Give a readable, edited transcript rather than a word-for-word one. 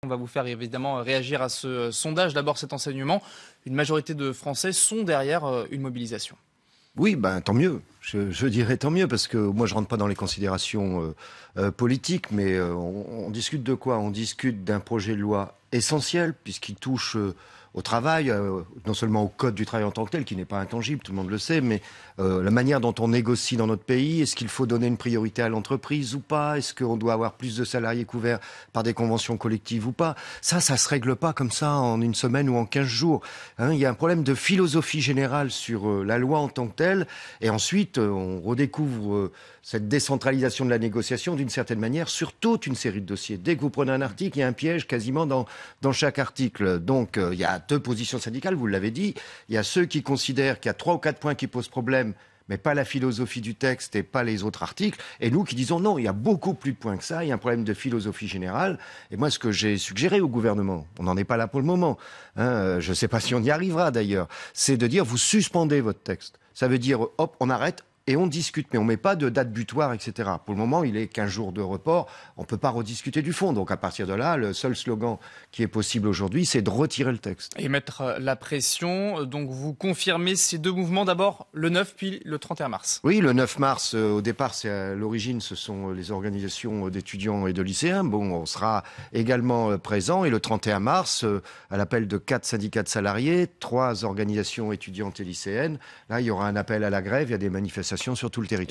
On va vous faire évidemment réagir à ce sondage. D'abord cet enseignement. Une majorité de Français sont derrière une mobilisation. Oui, ben tant mieux. Je dirais tant mieux parce que moi je rentre pas dans les considérations politiques, mais on discute de quoi? On discute d'un projet de loi essentiel puisqu'il touche au travail, non seulement au code du travail en tant que tel, qui n'est pas intangible, tout le monde le sait, mais la manière dont on négocie dans notre pays. Est-ce qu'il faut donner une priorité à l'entreprise ou pas? Est-ce qu'on doit avoir plus de salariés couverts par des conventions collectives ou pas? Ça se règle pas comme ça en une semaine ou en 15 jours. Hein, il y a un problème de philosophie générale sur la loi en tant que telle. Et ensuite, on redécouvre cette décentralisation de la négociation d'une certaine manière sur toute une série de dossiers. Dès que vous prenez un article, il y a un piège quasiment dans chaque article. Donc, il y a deux positions syndicales, vous l'avez dit. Il y a ceux qui considèrent qu'il y a 3 ou 4 points qui posent problème, mais pas la philosophie du texte et pas les autres articles. Et nous qui disons non, il y a beaucoup plus de points que ça, il y a un problème de philosophie générale. Et moi, ce que j'ai suggéré au gouvernement, on n'en est pas là pour le moment, hein, je ne sais pas si on y arrivera d'ailleurs, c'est de dire vous suspendez votre texte. Ça veut dire, hop, on arrête. Et on discute, mais on ne met pas de date butoir, etc. Pour le moment, il est 15 jours de report. On ne peut pas rediscuter du fond. Donc à partir de là, le seul slogan qui est possible aujourd'hui, c'est de retirer le texte. Et mettre la pression. Donc vous confirmez ces deux mouvements. D'abord le 9 puis le 31 mars. Oui, le 9 mars, au départ, c'est à l'origine, ce sont les organisations d'étudiants et de lycéens. Bon, on sera également présent. Et le 31 mars, à l'appel de 4 syndicats de salariés, 3 organisations étudiantes et lycéennes, là, il y aura un appel à la grève, il y a des manifestations sur tout le territoire.